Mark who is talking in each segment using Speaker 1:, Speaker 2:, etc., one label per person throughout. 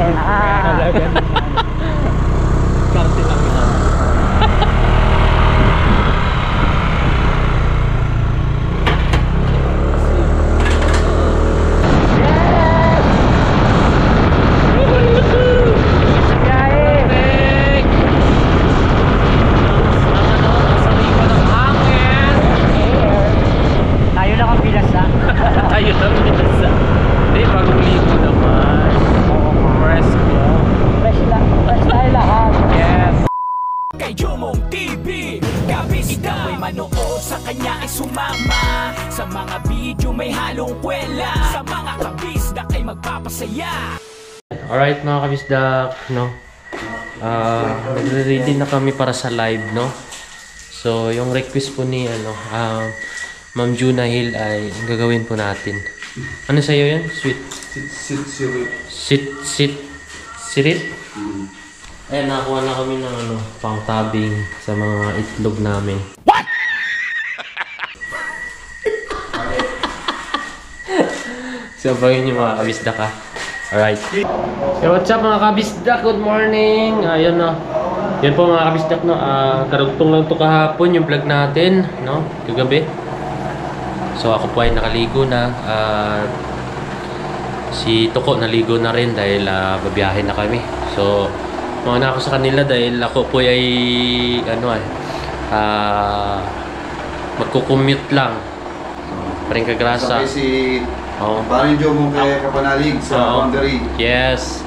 Speaker 1: Ganun. Karte lang yan.
Speaker 2: Sumama sa mga video may halong kwela, sa mga kabisdak ay magpapasaya.
Speaker 3: Alright mga kabisdak, no? Nagre-ready na kami para sa live, no? So yung request po ni Ma'am Juna Hill ay gagawin po natin. Ano sa'yo yan? Sweet? Sirit? Ayan, nakakuha na kami ng pang-tabing sa mga itlog namin. What? So, bagay niyo mga kabisdak ha. Alright. So, what's up mga kabisdak? Good morning. Ayun na. Yan po mga kabisdak, no. Karugtong lang to kahapon yung vlog natin, no? Kagabi. So, ako po ay nakaligo na. Si Toko naligo na rin dahil babiyahin na kami. So, mauna ako sa kanila dahil ako po ay magkukommute lang. Paring kagrasa.
Speaker 4: Parang yung job mo kay Kapanalig sa boundary.
Speaker 3: Yes.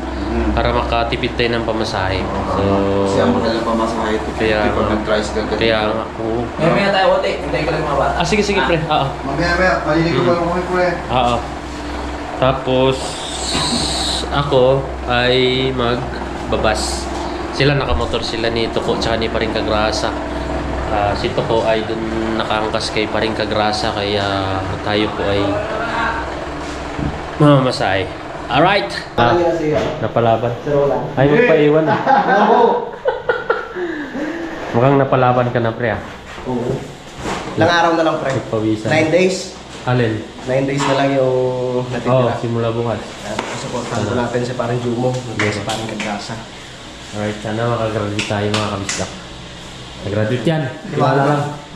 Speaker 3: Para makatipid tayo ng pamasahe. So,
Speaker 4: siya mahal ng pamasahe. Kaya nag-tricycle ka.
Speaker 3: Kaya ako.
Speaker 2: Mamaya tayo, Wote. Hintayin ko lang mga bata.
Speaker 3: Sige, pre. Oo.
Speaker 4: Mamaya. Malinig ko pa lang kami, pre.
Speaker 3: Oo. Tapos, ako ay magbabas. Sila nakamotor sila ni Toko tsaka ni Paring Kagrasa. Si Toko ay dun nakaangkas kay Paring Kagrasa. Kaya tayo po ay mamamasay. Alright! Napalaban. Ay, magpaiwan ah. Mukhang napalaban ka na, pre ah.
Speaker 5: Oo. Ilang araw na lang, pre? 9 days?
Speaker 3: Alin?
Speaker 5: 9 days na lang yung natitira.
Speaker 3: Oo, simula bukas.
Speaker 5: Supportahan ko natin si Parang Jumo, si Parang Kagrasa.
Speaker 3: Alright, sana makagraduate tayo mga kabisdak. Nag-graduate yan.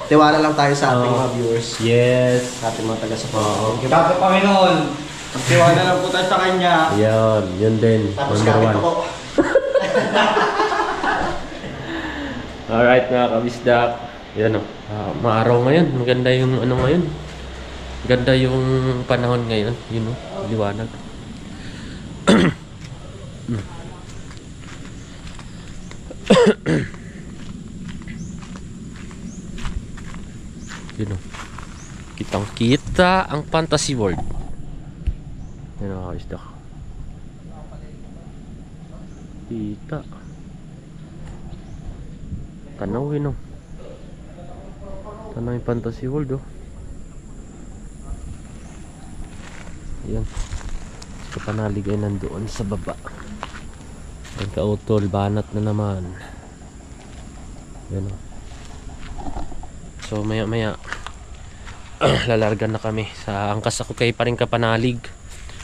Speaker 5: Tiwala lang tayo sa ating mga viewers.
Speaker 3: Yes.
Speaker 5: Sa ating mga taga-support.
Speaker 1: Dapat Panginoon, tiwala lang po tayo sa Kanya.
Speaker 3: Yun din.
Speaker 5: Tapos
Speaker 3: Number
Speaker 5: kapit
Speaker 3: 1.
Speaker 5: ako.
Speaker 3: Alright mga kabisdak. Yan o. Maaraw ngayon. Maganda yung ngayon. Ganda yung panahon ngayon. Yun o. Liwanag. Yun o. Kitang-kita ang fantasy world. Yan o, kabisdak. Kita. Tanaw yun o. Tanaw yung fantasy world o. Yan. Si Kapanalig ay nandoon sa baba. Ang kautol, banat na naman. Yan o. So maya maya lalargan na kami. Angkas ako kay Paring Kapanalig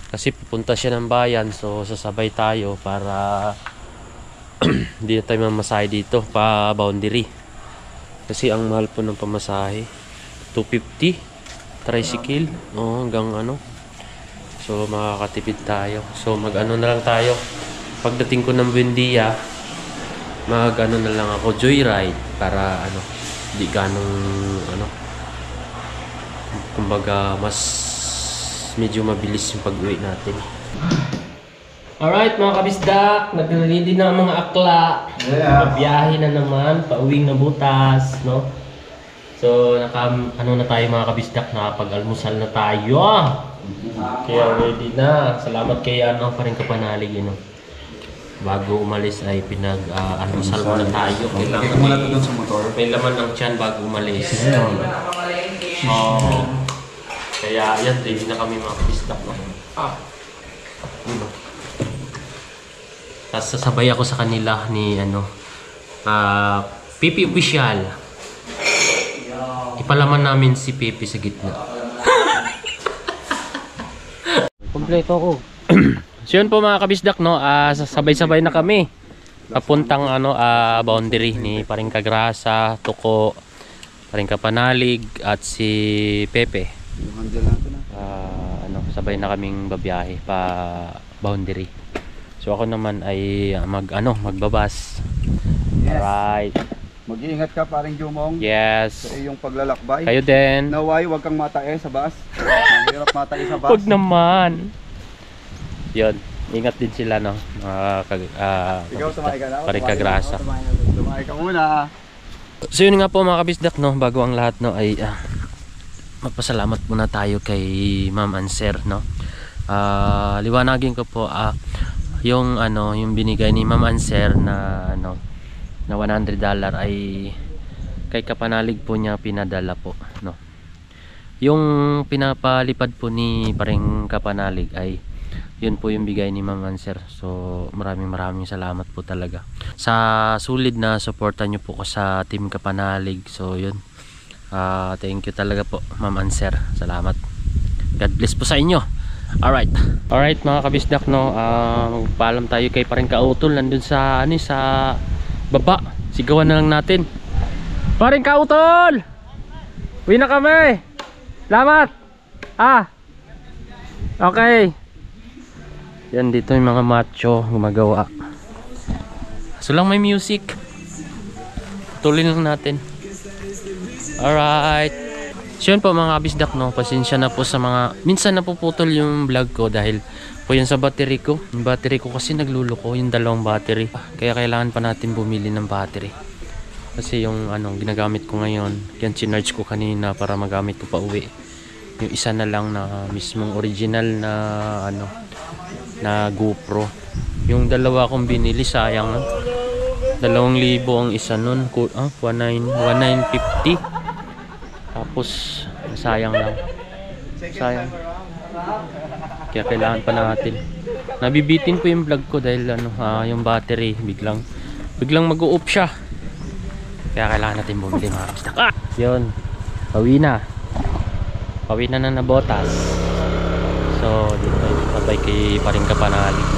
Speaker 3: kasi pupunta siya ng bayan. So sasabay tayo para hindi na tayo mamasahe dito pa boundary. Kasi ang mahal po ng pamasahe 250 tricycle. Hanggang so makakatipid tayo. So na lang tayo. Pagdating ko ng Buendia, na lang ako joyride para di ganong kumbaga mas medyo mabilis yung pag-uwi natin. Alright mga kabisdak, nag-ready na ang mga akla. Biyahe na naman, pauwing na butas, no? So na tayo mga kabisdak, nakapag-almusal na tayo. Kaya ready na. Salamat kay Paring Kapanalig, bago umalis ay pinag-almusal muna tayo. Kailangan
Speaker 4: muna ito dun sa motor.
Speaker 3: May laman ng tiyan bago umalis. Kaya yan, ready na kami mga kabisdak. Tapos sasabay ako sa kanila ni Pipi Official. Ipalaman namin si Pipi sa gitna. Kompleto ako. So yun po mga kabisdak, no, sabay-sabay na kami papuntang boundary ni Paring Kagrasa, Tuko, Paring Kapanalig at si Pepe.
Speaker 4: Yung handle natin
Speaker 3: Sabay na kaming babiyahe pa boundary. So ako naman ay magbabas.
Speaker 4: Yes.
Speaker 3: Alright.
Speaker 4: Mag-iingat ka paring Jomong.
Speaker 3: Yes.
Speaker 4: Sa iyong paglalakbay.
Speaker 3: Kayo din.
Speaker 4: Naway, huwag kang matae sa bus. Mahirap matae sa bus.
Speaker 3: Huwag naman. Yun. Ingat din sila, no?
Speaker 4: Ikaw tumae ka na.
Speaker 3: Paring Kagrasa.
Speaker 4: Tumae ka muna.
Speaker 3: So yun nga po mga kabisdak, no? Bago ang lahat, no, ay magpasalamat muna tayo kay Ma'am Anser, no? Liwanagin ko po yung binigay ni Ma'am Anser na na $100 ay kay Kapanalig po niya pinadala po, no? Yung pinapalipad po ni Paring Kapanalig ay yun po yung bigay ni Ma'am Anser. So maraming salamat po talaga sa sulit na suporta nyo po ko sa Team Kapanalig. So yun, thank you talaga po Ma'am Anser, salamat. God bless po sa inyo. Alright mga kabisdak, no, magpaalam tayo kay Paring Kautol. Nandun sa sa baba, sigawan na lang natin. Paring Kautol, uwi na kami, salamat. Okay. Yan, dito yung mga macho gumagawa. So lang may music, tuloy lang natin. Alright. So yun po mga kabisdak, no, pasensya na po sa mga minsan napuputol yung vlog ko dahil po yun sa battery ko. Yung battery ko kasi nagluluko, yung dalawang battery. Kaya kailangan pa natin bumili ng battery. Kasi yung ginagamit ko ngayon, yan sinarge ko kanina para magamit ko pa uwi. Yung isa na lang na mismong original na na GoPro. Yung dalawa kong binili, sayang, 2,000 ang isa nun, 1,950. Tapos sayang lang, kaya kailangan pa natin. Nabibitin po yung vlog ko dahil yung battery biglang mag-u-off siya, kaya kailangan natin bumili mga kabisdak. Yun, pawi na na botas. So dito tayo sabay kay Paring Kapanalig.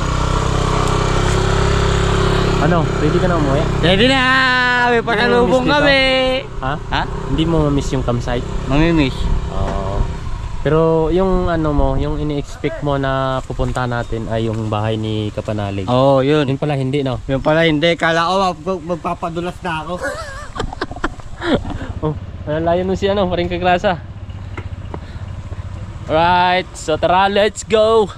Speaker 3: Pwede ka na umuwi?
Speaker 1: Ready na! May pasalubong kami!
Speaker 3: Ha? Hindi mo ma-miss yung campsite?
Speaker 1: Mamimiss.
Speaker 3: Pero yung yung ini-expect mo na pupunta natin ay yung bahay ni Kapanalig.
Speaker 1: Oo, yun.
Speaker 3: Yun pala hindi, no?
Speaker 1: Yun pala hindi. Kala ko magpapadulas na ako.
Speaker 3: Layo nun si Paring Kagrasa. Alright, so tara, let's go!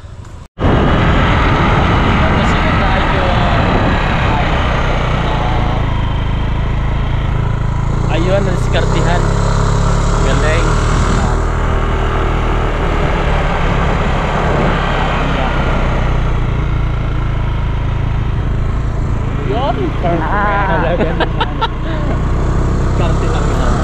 Speaker 3: Ayun, ang sikartihan. Galing. Yun, perfect. Siskarte lang yun.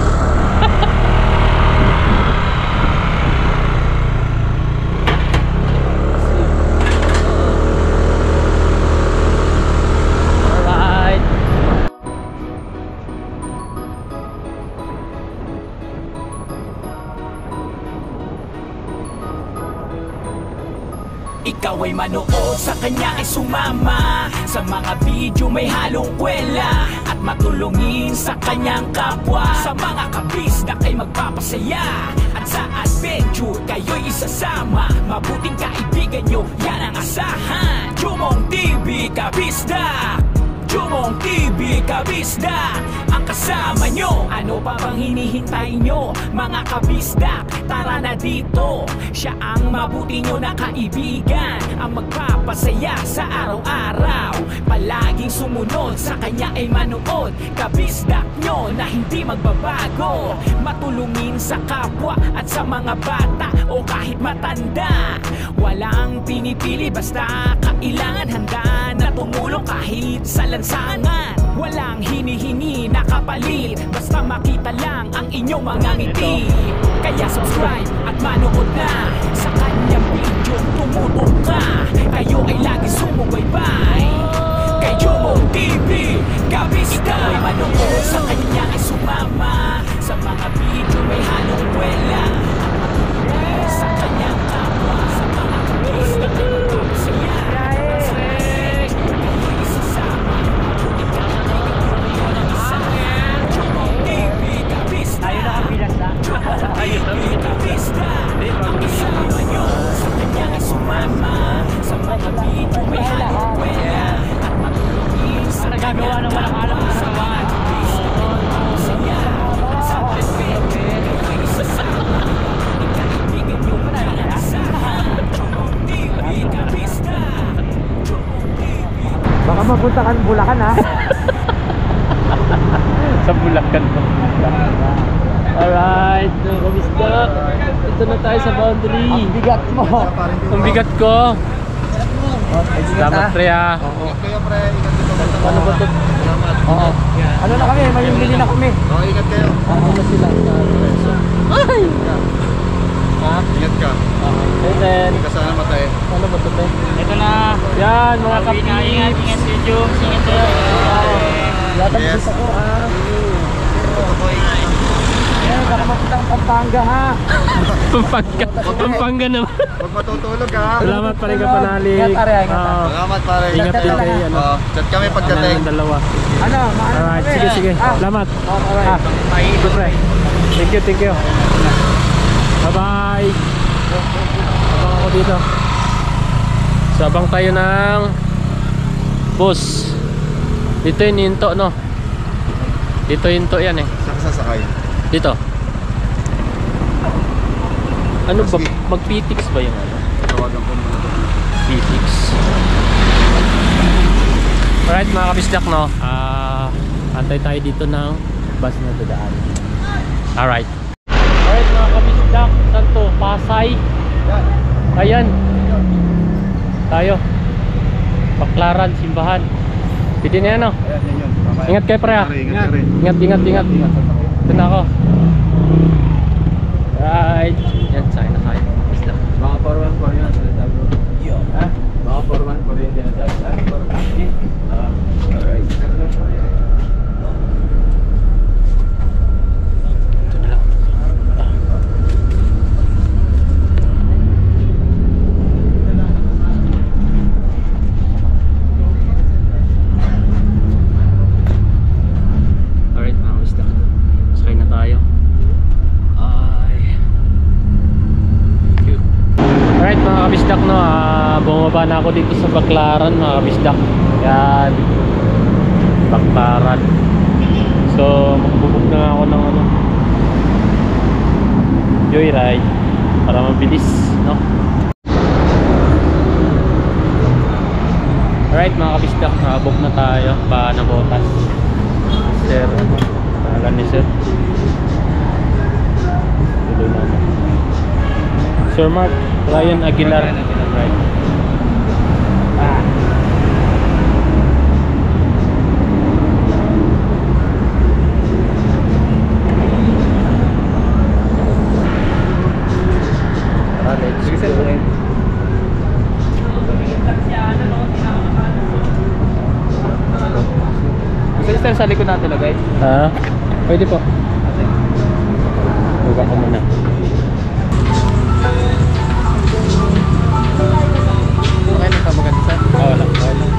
Speaker 2: Ikaw ay manood, sa kanya ay sumama sa mga video may halong kwela at matulungin sa kanyang kapwa. Sa mga kabisdak ay magpapasaya at sa adventure kayo'y isasama. Mabuting kaibigan nyo, yan ang asahan. Jomong TV Kabisdak, Jomong TV Kabisdak ang kasama nyo. Ano pa bang hinihintay nyo mga kabisdak? Tara na dito, siya ang mabuti nyo na kaibigan, ang magpapasaya sa araw-araw. Palaging sumunod, sa kanya ay manood. Kabisdak nyo na hindi magbabago, matulungin sa kapwa at sa mga bata o kahit matanda. Walang pinipili, basta kailangan handa na tumulong kahit sa lansangan. Walang hinihingi na kapalit, basta makita lang ang inyong mga ngiti. Kaya subscribe at manood na sa kanyang video, tumutok ka. Kayo ay lagi sumubaybay kay Jomong TV Kabisdak. Ikaw ay manood, sa kanya ay sumama sa mga video may halong kwela at matulungin sa kanyang kapwa. Sa mga kabisdak ay magpapasaya
Speaker 5: mapunta ka ng Bulacan ha.
Speaker 3: Sa Bulacan po. Alright, mga kabisda. Ito na tayo sa boundary.
Speaker 5: Ang bigat mo.
Speaker 3: Ang bigat ko. Salamat pre ha.
Speaker 4: Kaya pre, ingat dito.
Speaker 3: Ano ba ito?
Speaker 5: Oo. Ano na kami, malimlili na kami.
Speaker 4: Oo, ingat kayo.
Speaker 5: Ano na sila?
Speaker 3: Ay! Ha?
Speaker 4: Ingat ka.
Speaker 3: And then,
Speaker 4: Hindi ka sana matay.
Speaker 3: ano ba ito?
Speaker 2: Ito na.
Speaker 3: Yan, mga kapit.
Speaker 2: Ingat video. Ingat
Speaker 5: Latag
Speaker 4: Yes.
Speaker 5: ko ha. Baka mapunta ang Pampanga ha.
Speaker 3: Pampanga naman.
Speaker 4: Huwag matutulog ha.
Speaker 3: Salamat pa rin ka panalig.
Speaker 5: Ingat, are, ingat.
Speaker 3: Oo.
Speaker 4: Salamat pare.
Speaker 3: Ingat din kayo. Ano?
Speaker 4: Chat kami pagdating.
Speaker 3: Ang dalawa.
Speaker 5: Ano, maano
Speaker 3: Alright,
Speaker 5: kami,
Speaker 3: sige,
Speaker 5: ha?
Speaker 3: sige.
Speaker 5: Ah.
Speaker 3: Salamat.
Speaker 5: Alright.
Speaker 3: Good pre. Thank you. Bye-bye. Abang ako dito. So, abang tayo ng bus. Dito yung hinto, no? Dito hinto yan eh.
Speaker 4: Saan ka sasakay?
Speaker 3: Dito. Ano ba? Mag-PTX ba yung ano?
Speaker 4: Tawagan ko muna.
Speaker 3: PTX. Alright mga kabisdak, no? Antay tayo dito ng bus na dadaan. Alright. Alright mga kabisdak, saan to? Pasay. Ayan. Tayo. Baklaran, simbahan. Pwede na yan, no?
Speaker 4: Ayan, yun. Tama.
Speaker 3: Ingat kayo pre ha.
Speaker 4: Pare, ingat ka rin.
Speaker 3: Ingat. Ito na ako. Right. Yan, sakay na tayo. Basta.
Speaker 1: Mga forwan po yun.
Speaker 3: Yo.
Speaker 1: Ha? Mga forwan po rin din ang sabi. Alright.
Speaker 3: Ito na lang. Alright mga kabisdak. Sakay na tayo. Alright mga kabisdak, no, bumaba na ako dito sa Baklaran mga kabisdak. Yan, Baklaran. So magbubuk na ako ng ano, joyride para mabilis, no. Alright mga kabisdak, book na tayo pa na botas. Sir, pangalan ni sir. Tuloy na ako. Sir Mark Ryan Aguilar. Right. Let's go.
Speaker 1: Gusto niyo sa likod natin lagay?
Speaker 3: Pwede po. Buka ko muna.
Speaker 1: Okay na ka maganda sa?
Speaker 3: Oo lang. Okay lang.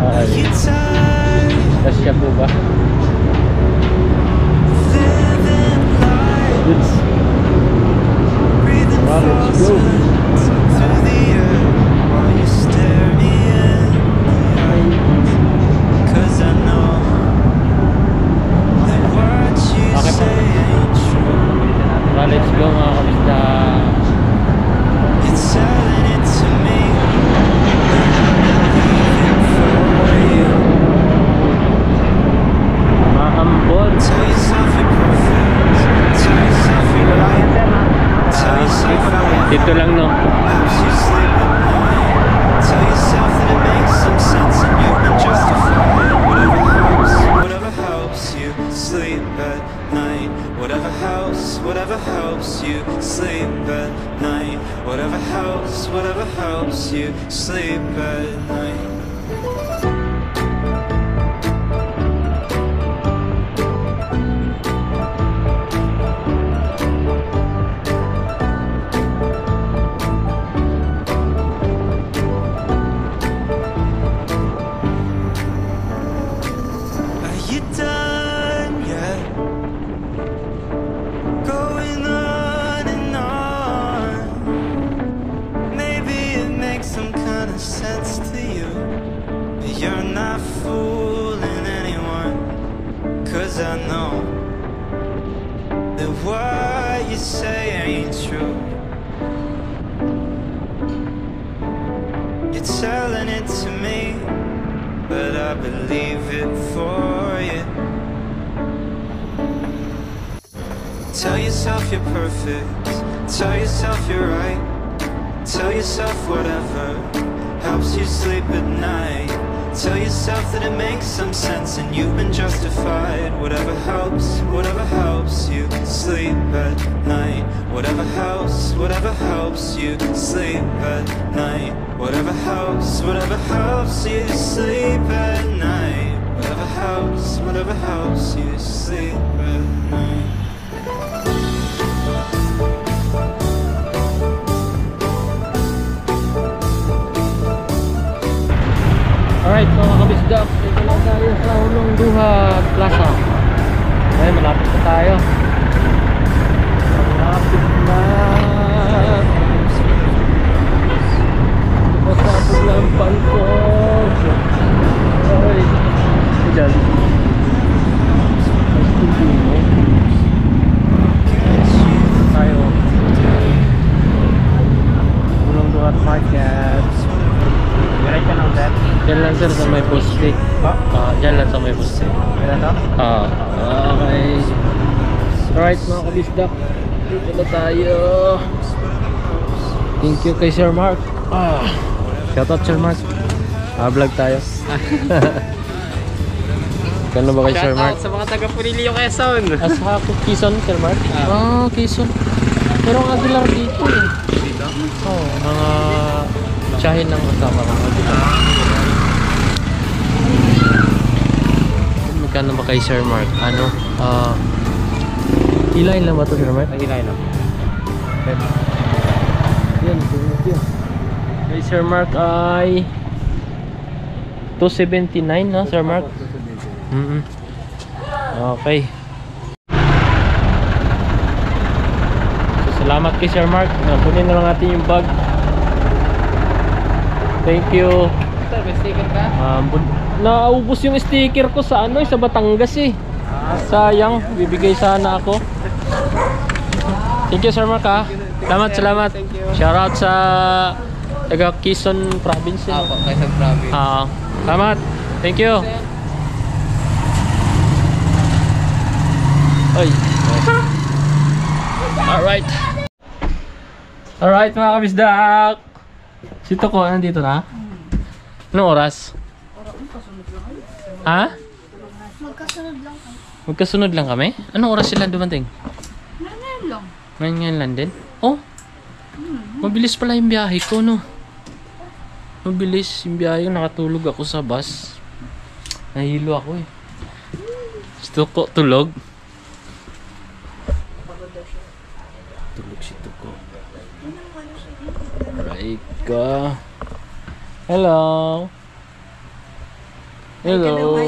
Speaker 3: Okay. Tapos siya po ba? Let's go. Let's go mga kabisda. Maambon. Dito lang, no?
Speaker 6: Whatever helps you sleep at night. Whatever helps you sleep at night. Are you done yet? Going on and on. Maybe it makes some kind of sense to you. But you're not fooling anyone. 'Cause I know that what you say ain't true. telling it to me, but I believe it for you. Tell yourself you're perfect, tell yourself you're right, tell yourself whatever helps you sleep at night. Tell yourself that it makes some sense and you've been justified. Whatever helps you sleep at night. Whatever helps you sleep at night. Whatever helps you sleep at night. Whatever helps you sleep at night.
Speaker 3: Alright mga kabisdak, dito lang tayo sa Ulong Duha Plaza. Okay, malapit na tayo. Malapit na. Pasapog lang pangkos. Ay, dyan. Tayo. Ulong Duha Market.
Speaker 1: Right ka lang, Dad?
Speaker 3: Diyan lang sir sa may poste. Diyan lang sa may poste.
Speaker 1: Kaya to?
Speaker 3: Okay. Alright mga kabisdak, dito na tayo. Thank you kay Sir Mark. Shoutout Sir Mark. Vlog tayo. Gano ba kay Sir Mark?
Speaker 1: Sa mga taga Purilio, Quezon.
Speaker 3: Sa Quezon, Sir Mark? Quezon. Pero ang Aguilar dito eh.
Speaker 1: Dito?
Speaker 3: Mga tsahin ng kasama ko. Magkano ba kay Sir Mark? Ano? Hilahin lang ba ito, Sir Mark?
Speaker 1: Hilahin lang.
Speaker 3: Yan, thank you. Kay Sir Mark ay 279 na, Sir Mark? Okay. So, salamat kay Sir Mark. Kunin na lang natin yung bag. Thank you.
Speaker 1: Sir, may sticker ka?
Speaker 3: Naubos yung sticker ko sa sa Batangas eh. Sayang, bibigay sana ako. Thank you Sir Mark ha. Salamat. Shoutout sa taga Quezon Province.
Speaker 1: Quezon Province.
Speaker 3: Salamat. Thank you. Ay. Alright mga kabisdak. Si Toko, nandito na? Anong oras? Ha? Magkasunod lang kami? Anong oras sila dumating? Ngayon lang din? Oh? Mabilis pala yung biyahe ko, no? Mabilis yung biyahe. Nakatulog ako sa bus. Nahilo ako eh. Si Toko, tulog. Tulog si Toko. Alright ka. Hello. Hello.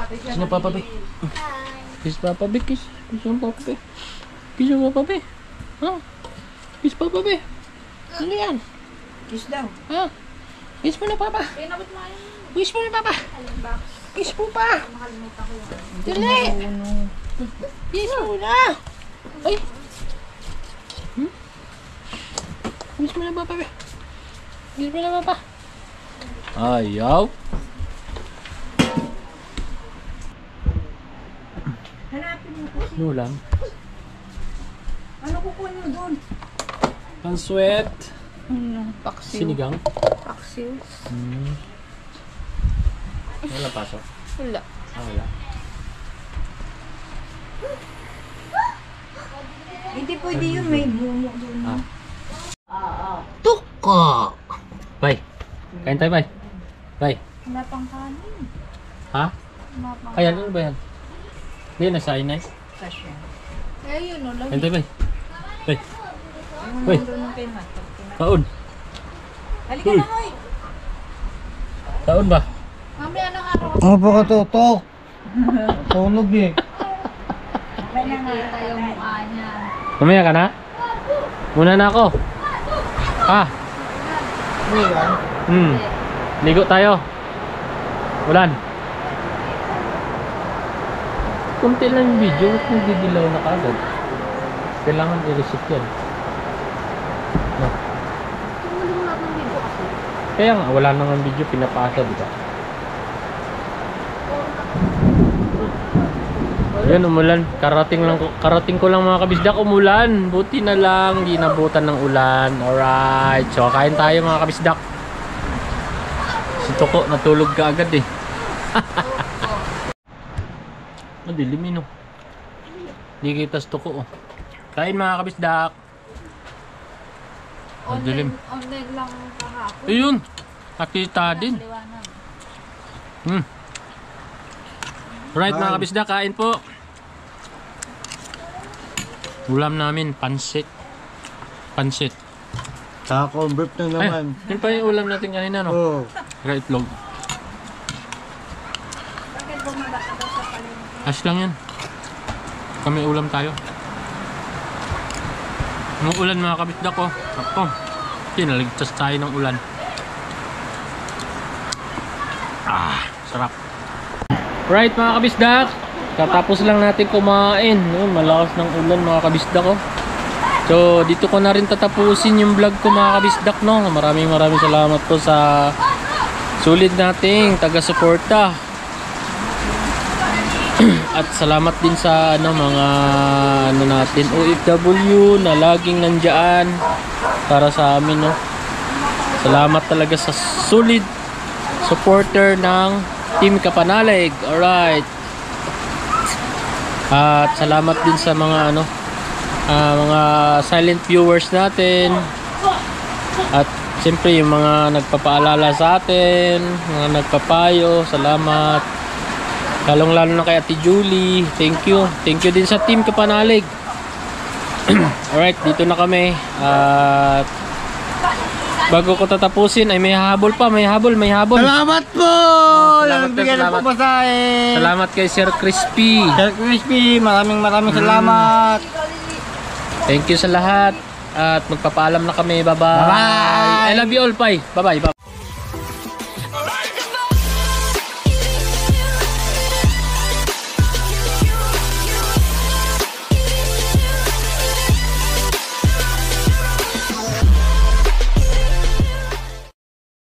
Speaker 3: Kiss na Papa B. Kiss Papa B. Kiss na Papa B. Kiss na Papa B. Kiss Papa B. Ano yan?
Speaker 7: Kiss daw.
Speaker 3: Kiss mo na Papa. Kiss mo na Papa. Kiss mo pa. Dali. Kiss mo na. Ay. Kiss mo na Papa B. Kiss mo na Papa. Ayaw.
Speaker 7: Hanapin mo po.
Speaker 3: Ano lang?
Speaker 7: Ano kukunin mo doon?
Speaker 3: Panswet.
Speaker 7: Paksiw.
Speaker 3: Sinigang.
Speaker 7: Paksiw.
Speaker 3: Wala pasok.
Speaker 7: Wala.
Speaker 3: Wala.
Speaker 7: Hindi pwede yun. May bungo doon.
Speaker 3: Tuko! Bay. Kain tayo, Bay. Bay.
Speaker 7: Wala pang kanin.
Speaker 3: Ha?
Speaker 7: Wala pang
Speaker 3: Ayan, ano ba yan? Hindi, nasa inay.
Speaker 7: kasya. Eh, yun o.
Speaker 3: Kain tayo, Bay. Bay. Bay.
Speaker 7: Kay Mat.
Speaker 3: Kaon.
Speaker 7: Halika na, hoy.
Speaker 3: Kaon ba?
Speaker 7: Mamaya ng araw.
Speaker 5: Ano ba ka tutok? Tulog eh.
Speaker 7: Nakita yung mukha niya.
Speaker 3: Mamaya ka na? Muna na ako. Ligo tayo. Ulan. Kunti lang yung video. Ba't nagdidilaw na kagad? Kailangan i-reset yan. No. Kaya nga, wala nang ang video pinapasa, di ba? Ayan, umulan. Karating ko lang mga kabisdak, umulan. Buti na lang, di nabutan ng ulan. Alright, so kain tayo mga kabisdak. Si Toko, natulog ka agad eh. Madilim no. Di kita si Toko oh. Kain mga kabisdak. Madilim.
Speaker 7: Online lang kahapon.
Speaker 3: Ayun, nakita din.
Speaker 7: Liwanag.
Speaker 3: Right mga kabisdak, kain po. Ulam namin, pansit.
Speaker 5: Tako, brief na naman.
Speaker 3: Yun pa yung ulam natin kanina, no?
Speaker 5: Oo.
Speaker 3: Saka itlog.
Speaker 7: Bakit bumaba ka daw sa palengke?
Speaker 3: As lang yan. Kami ulam tayo. Ang ulan mga kabisdak, oh. Ako, pinaligtas tayo ng ulan. Ah, sarap. Right mga kabisdak, katapos lang natin kumain. Malakas ng ulan mga kabisdak ko. So dito ko na rin tatapusin yung vlog ko mga kabisdak, no. Maraming salamat po sa sulit nating taga-suporta. At salamat din sa mga natin OFW na laging nandiyan para sa amin, no. Salamat talaga sa sulit supporter ng Team Kapanalig. Alright. At salamat din sa mga mga silent viewers natin. At siyempre yung mga nagpapaalala sa atin, mga nagpapayo, salamat. Lalong-lalo na kay Ate Julie. Thank you. Thank you din sa Team Kapanalig. Alright, dito na kami. At bago ko tatapusin ay may habol pa, may habol.
Speaker 5: Salamat po!
Speaker 3: Salamat,
Speaker 5: Nagbigay ng
Speaker 3: salamat.
Speaker 5: papasahe.
Speaker 3: Salamat kay Sir Crispy.
Speaker 5: Sir Crispy, maraming salamat.
Speaker 3: Thank you sa lahat. At magpapaalam na kami. Bye-bye.
Speaker 5: Bye-bye.
Speaker 3: I love you all. Bye. Bye-bye.